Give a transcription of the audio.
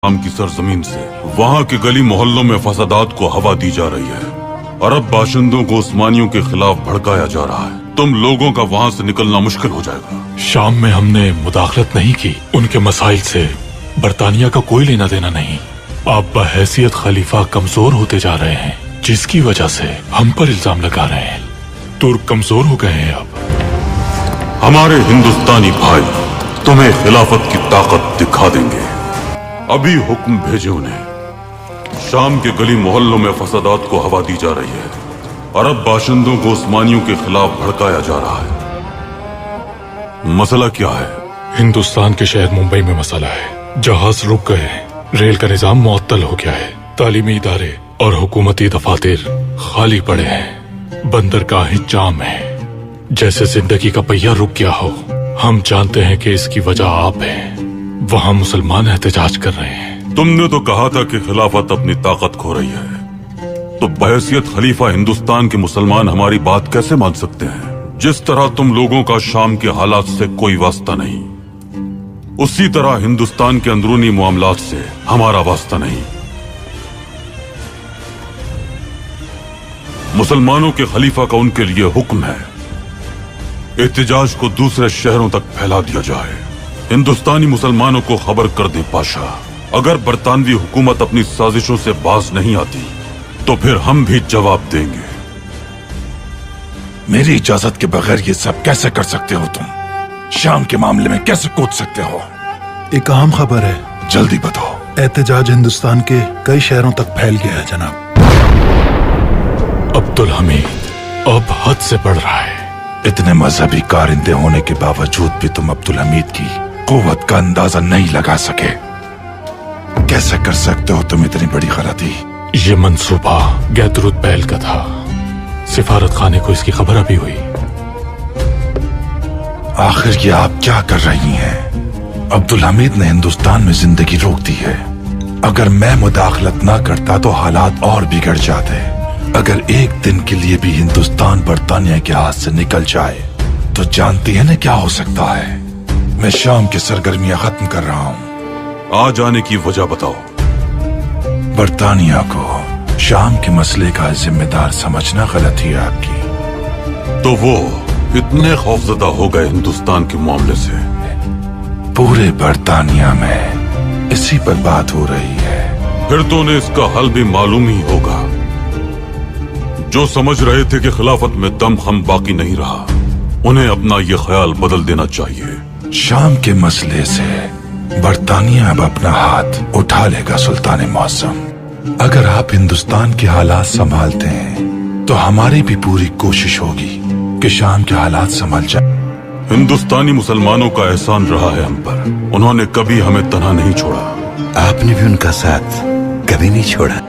शाम की सरजमीन से वहाँ के गली मोहल्लों में फसादात को हवा दी जा रही है। अरब बाशिंदों को उस्मानियों के खिलाफ भड़काया जा रहा है। तुम लोगों का वहाँ से निकलना मुश्किल हो जाएगा। शाम में हमने मुदाखलत नहीं की, उनके मसाइल से बरतानिया का कोई लेना देना नहीं। आप बहैसियत खलीफा कमजोर होते जा रहे हैं, जिसकी वजह से हम पर इल्जाम लगा रहे हैं। तुर्क कमजोर हो गए हैं अब। हमारे हिंदुस्तानी भाई तुम्हें खिलाफत की ताकत दिखा देंगे। अभी हुक्म भेजे उन्हें। शाम के गली मोहल्लों में फसादात को हवा दी जा रही है। अरब बाशिंदों को उस्मानियों के खिलाफ भड़काया जा रहा है। मसला क्या है? हिंदुस्तान के शहर मुंबई में मसला है। जहाज रुक गए, रेल का निजाम मुअत्तल हो गया है, तालीमी इदारे और हुकूमती दफातर खाली पड़े हैं, बंदरगाहें जाम है, जैसे जिंदगी का पहिया रुक गया हो। हम जानते हैं कि इसकी वजह आप हैं। वहाँ मुसलमान एहतजाज कर रहे हैं। तुमने तो कहा था कि खिलाफत अपनी ताकत खो रही है, तो बहैसियत खलीफा हिंदुस्तान के मुसलमान हमारी बात कैसे मान सकते हैं? जिस तरह तुम लोगों का शाम के हालात से कोई वास्ता नहीं, उसी तरह हिंदुस्तान के अंदरूनी मामलात से हमारा वास्ता नहीं। मुसलमानों के खलीफा का उनके लिए हुक्म है, एहतजाज को दूसरे शहरों तक फैला दिया जाए। हिंदुस्तानी मुसलमानों को खबर कर दे पाशा, अगर बरतानवी हुकूमत अपनी साजिशों से बाज नहीं आती तो फिर हम भी जवाब देंगे। मेरी इजाजत के बगैर ये सब कैसे कर सकते हो तुम? शाम के मामले में कैसे कूद सकते हो? एक अहम खबर है, जल्दी बताओ। एहतजाज हिंदुस्तान के कई शहरों तक फैल गया है जनाब। अब्दुल हमीद अब हद से बढ़ रहा है। इतने मजहबी कारिंदे होने के बावजूद भी तुम अब्दुल हमीद की कुव्वत का अंदाजा नहीं लगा सके। कैसे कर सकते हो तुम इतनी बड़ी गलती? ये मंसूबा गैदरुद बैल का था। सिफारत खाने को इसकी खबर अभी हुई। आखिर ये आप क्या कर रही हैं? अब्दुल हमीद ने हिंदुस्तान में जिंदगी रोक दी है। अगर मैं मुदाखलत ना करता तो हालात और बिगड़ जाते। अगर एक दिन के लिए भी हिंदुस्तान बरतानिया के हाथ से निकल जाए तो जानती है ना क्या हो सकता है? मैं शाम की सरगर्मियां खत्म कर रहा हूं। आ जाने की वजह बताओ। बरतानिया को शाम के मसले का जिम्मेदार समझना गलती है आपकी। तो वो इतने खौफजदा हो गए हिंदुस्तान के मामले से? पूरे बरतानिया में इसी पर बात हो रही है। फिर तो उन्हें इसका हल भी मालूम ही होगा। जो समझ रहे थे कि खिलाफत में दमखम बाकी नहीं रहा, उन्हें अपना ये ख्याल बदल देना चाहिए। शाम के मसले से बरतानिया अब अपना हाथ उठा लेगा सुल्तान मौसम। अगर आप हिंदुस्तान के हालात संभालते हैं तो हमारी भी पूरी कोशिश होगी कि शाम के हालात संभल जाए। हिंदुस्तानी मुसलमानों का एहसान रहा है हम पर। उन्होंने कभी हमें तन्हा नहीं छोड़ा। आपने भी उनका साथ कभी नहीं छोड़ा।